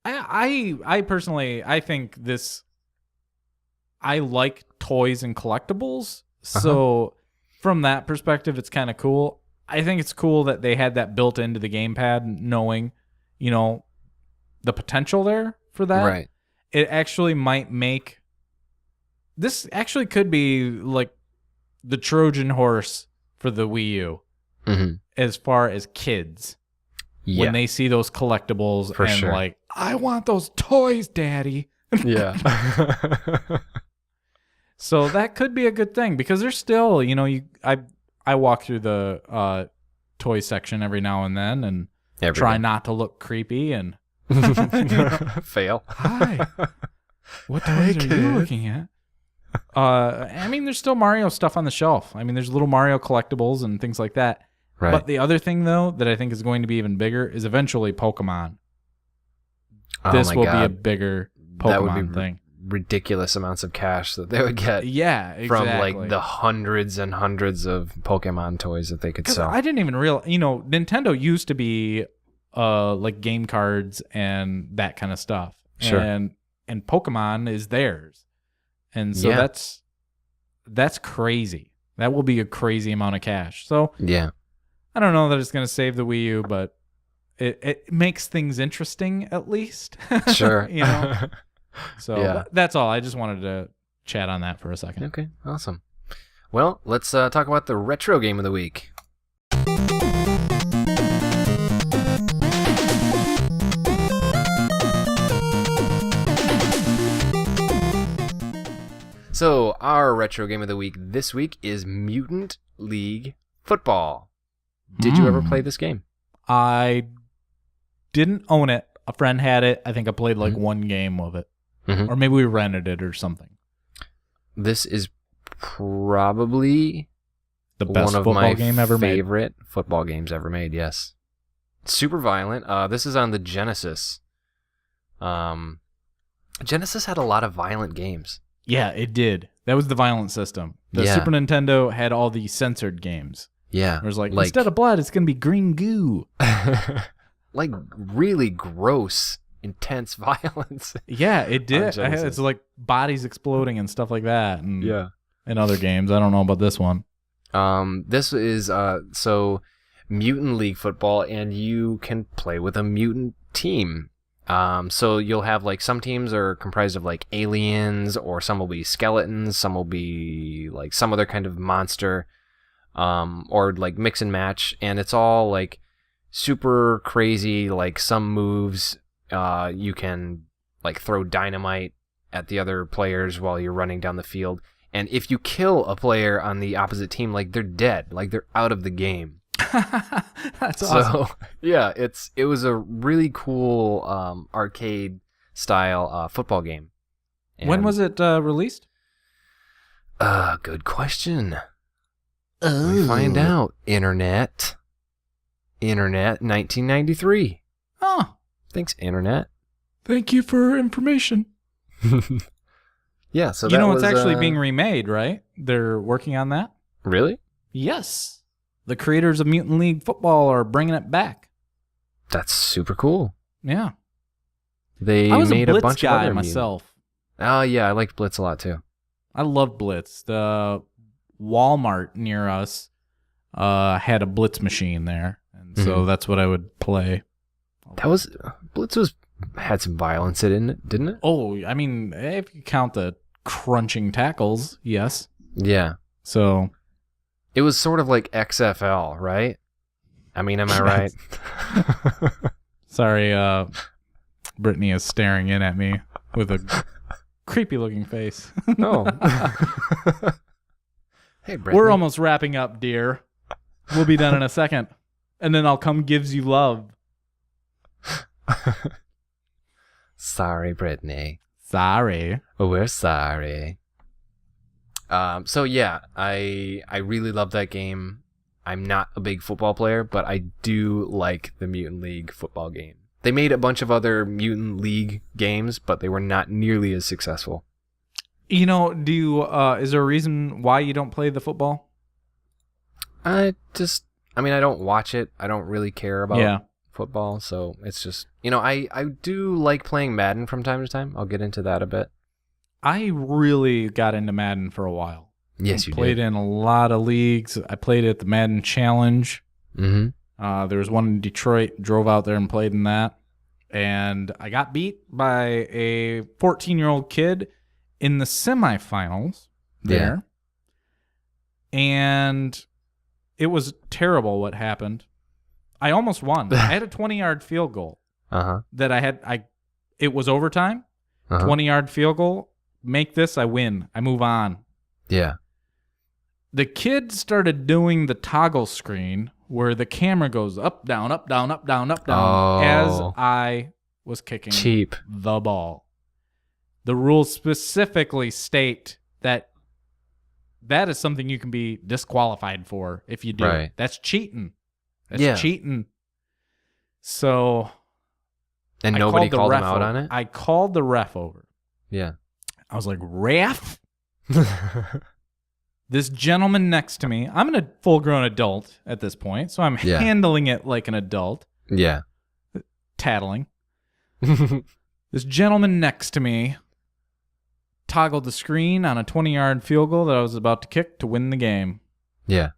I personally, I think this, I like toys and collectibles. So from that perspective, it's kind of cool. I think it's cool that they had that built into the gamepad, knowing, the potential there for that. Right. It actually might make, this actually could be like the Trojan horse for the Wii U Mm-hmm. as far as kids. Yeah. When they see those collectibles For and sure. like, I want those toys, Daddy. Yeah. So that could be a good thing because there's still, I walk through the toy section every now and then and try not to look creepy and Fail. hi, what toys are you looking at? I mean, there's still Mario stuff on the shelf. I mean, there's little Mario collectibles and things like that. Right. But the other thing, though, that I think is going to be even bigger is eventually Pokemon. Oh This my will be a God. bigger That would be Pokemon thing. ridiculous amounts of cash that they would get Yeah, exactly. from like the hundreds and hundreds of Pokemon toys that they could 'Cause sell. I didn't even realize, Nintendo used to be like game cards and that kind of stuff. Sure. And Pokemon is theirs. And so Yeah. that's crazy. That will be a crazy amount of cash. So Yeah. I don't know that it's going to save the Wii U, but it makes things interesting at least. Sure. You know. So Yeah. that's all. I just wanted to chat on that for a second. Okay, awesome. Well, let's talk about the retro game of the week. So, our retro game of the week this week is Mutant League Football. Did you ever play this game? I didn't own it. A friend had it. I think I played like one game of it. Mhm. Or maybe we rented it or something. This is probably The best one of football my game ever made. favorite football games ever made, yes. Super violent. This is on the Genesis. Genesis had a lot of violent games. Yeah, it did. That was the violent system. The Yeah. Super Nintendo had all the censored games. Yeah. It was like instead of blood, it's going to be green goo. like really gross, intense violence. Yeah, it did. Genesis. It's like bodies exploding and stuff like that. And Yeah. in other games. I don't know about this one. This is so Mutant League Football, and you can play with a mutant team. So you'll have like some teams are comprised of like aliens, or some will be skeletons, some will be like some other kind of monster, or like mix and match, and it's all like super crazy. Like some moves, you can like throw dynamite at the other players while you're running down the field. And if you kill a player on the opposite team, like they're dead, like they're out of the game. That's awesome. So yeah, it was a really cool arcade style football game. When was it released? Good question. Let me find out. Internet, 1993. Oh, Thanks, Internet. thank you for information. Yeah, so You that know, was, it's actually being remade, right? They're working on that. really. Yes. The creators of Mutant League Football are bringing it back. That's super cool. Yeah. They I was made a a Blitz bunch guy of other myself. Oh yeah, I liked Blitz a lot too. I loved Blitz. The Walmart near us had a Blitz machine there, and so that's what I would play. Blitz had some violence in it, didn't it? Oh, I mean, if you count the crunching tackles, yes. Yeah. So It was sort of like XFL, right? I mean, am I right? sorry, Brittany is staring in at me with a creepy looking face. Oh. Hey, Brittany. We're almost wrapping up, dear. We'll be done in a second. And then I'll come gives you love. Sorry, Brittany. Sorry. We're sorry. So yeah, I really love that game. I'm not a big football player, but I do like the Mutant League football game. They made a bunch of other Mutant League games, but they were not nearly as successful. You know, is there a reason why you don't play the football? I don't watch it. I don't really care about football, so it's just, I do like playing Madden from time to time. I'll get into that a bit. I really got into Madden for a while. Yes, you played did. in a lot of leagues. I played at the Madden Challenge. Mm-hmm. There was one in Detroit. Drove out there and played in that. And I got beat by a 14-year-old kid in the semifinals there. And it was terrible what happened. I almost won. I had a 20-yard field goal that it was overtime. 20-yard field goal. Make this, I win. I move on. Yeah. The kid started doing the toggle screen where the camera goes up, down, up, down, up, down, up, down as I was kicking Cheap. the ball. The rules specifically state that is something you can be disqualified for if you do. Right. That's cheating. That's cheating. So And nobody called him out on it? I called the ref over. Yeah. I was like, ref? This gentleman next to me, I'm a full-grown adult at this point, so I'm handling it like an adult. Yeah. Tattling. This gentleman next to me toggled the screen on a 20-yard field goal that I was about to kick to win the game. Yeah.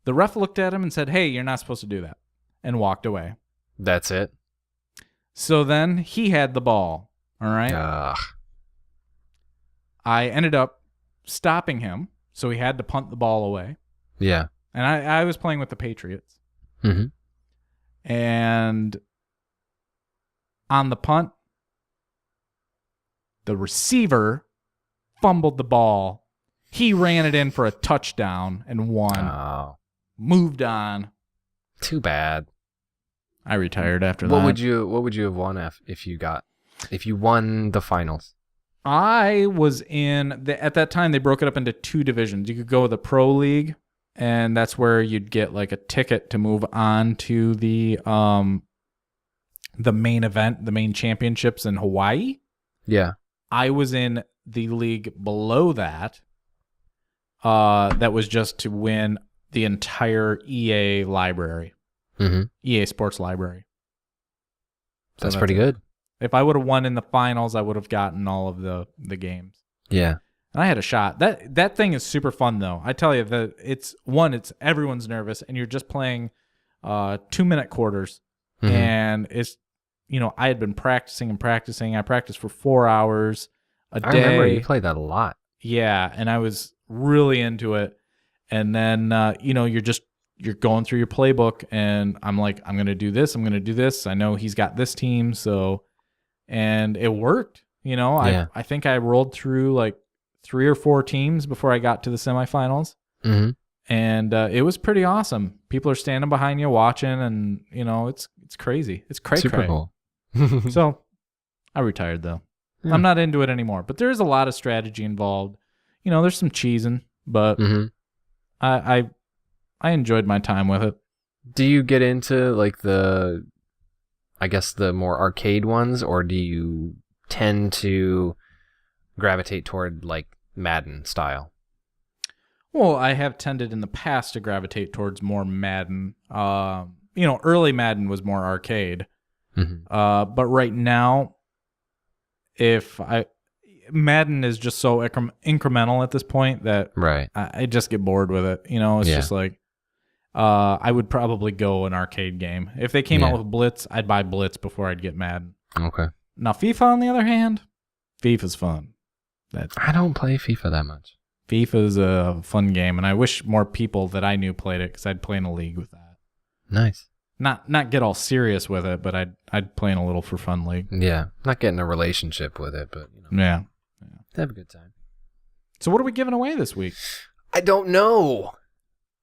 The ref looked at him and said, "Hey, you're not supposed to do that," and walked away. That's it. So then he had the ball. All right. Ugh. I ended up stopping him, so he had to punt the ball away. Yeah. And I was playing with the Patriots. Mm-hmm. And on the punt, the receiver fumbled the ball. He ran it in for a touchdown and won. Oh, Moved on. too bad. I retired after that. What would you have won if you won the finals? I was at that time they broke it up into 2 divisions. You could go with the Pro League, and that's where you'd get like a ticket to move on to the main event, the main championships in Hawaii. Yeah. I was in the league below that. That was just to win the entire EA library, Mm-hmm. EA Sports library. So That's pretty it. good. If I would have won in the finals, I would have gotten all of the games. Yeah. And I had a shot. That thing is super fun though. I tell you that it's everyone's nervous and you're just playing 2-minute quarters. Mm-hmm. And it's I had been practicing. I practiced for 4 hours a day. I remember you played that a lot. Yeah, and I was really into it. And then you're going through your playbook and I'm like, I'm going to do this, I'm going to do this. I know he's got this team, and it worked. Yeah. I think I rolled through like 3 or 4 teams before I got to the semifinals. Mm-hmm. And it was pretty awesome. People are standing behind you watching, and it's crazy. It's cray Super cray. cool. So I retired though. Yeah. I'm not into it anymore. But there is a lot of strategy involved. There's some cheesing, but Mm-hmm. I enjoyed my time with it. Do you get into like the more arcade ones, or do you tend to gravitate toward like Madden style? Well, I have tended in the past to gravitate towards more Madden. Early Madden was more arcade. Mm-hmm. But right now, Madden is just so incremental at this point that Right. I just get bored with it. It's just like, I would probably go an arcade game. If they came out with Blitz, I'd buy Blitz before I'd get Madden. Okay. Now, FIFA, on the other hand, FIFA's fun. I don't play FIFA that much. FIFA's a fun game, and I wish more people that I knew played it because I'd play in a league with that. Nice. Not get all serious with it, but I'd play in a little for fun league. Yeah. Not getting a relationship with it, but Yeah. have a good time. So what are we giving away this week? I don't know.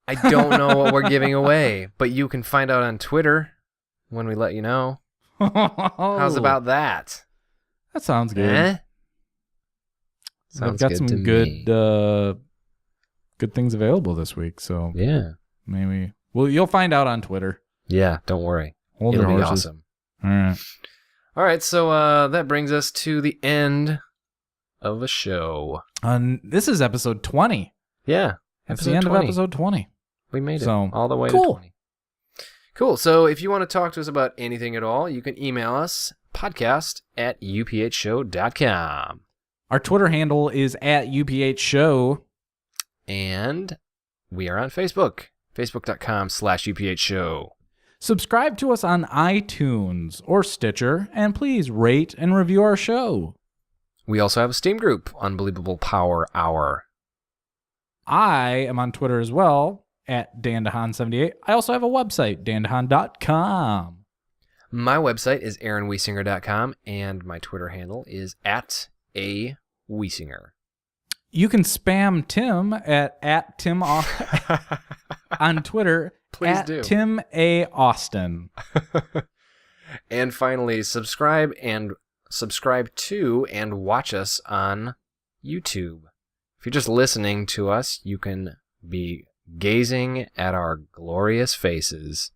I don't know what we're giving away, but you can find out on Twitter when we let you know. How's about that? That sounds good. Eh? I've Sounds got good some to me. good things available this week, so Yeah. maybe you'll find out on Twitter. Yeah, don't worry. Hold It'll your be horses. awesome. All right. All right, so that brings us to the end of the show. This is episode 20. Yeah. That's the end 20. of episode 20. We made it So, all the way cool. to 20. Cool. So if you want to talk to us about anything at all, you can email us podcast@uphshow.com. Our Twitter handle is @UPHshow. And we are on Facebook, facebook.com/uphshow. Subscribe to us on iTunes or Stitcher, and please rate and review our show. We also have a Steam group, Unbelievable Power Hour. I am on Twitter as well, @DanDeHaan78. I also have a website, dandehaan.com. My website is aaronwiesinger.com, and my Twitter handle is @awiesinger. You can spam Tim at Tim on Twitter. Please do. Tim A. Austin. And finally, subscribe to and watch us on YouTube. If you're just listening to us, you can be gazing at our glorious faces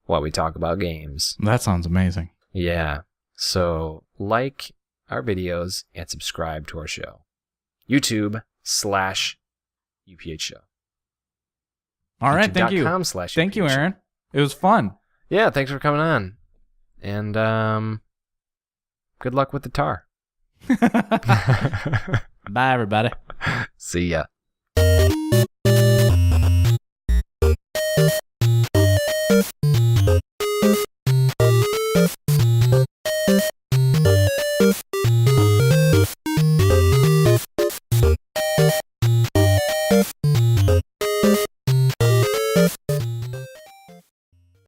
while we talk about games. That sounds amazing. Yeah. So like our videos and subscribe to our show. YouTube/UPH show. All right, thank you. YouTube.com/UPH Thank you, show. Aaron. It was fun. Yeah, thanks for coming on. And good luck with the tar. Bye, everybody. See ya.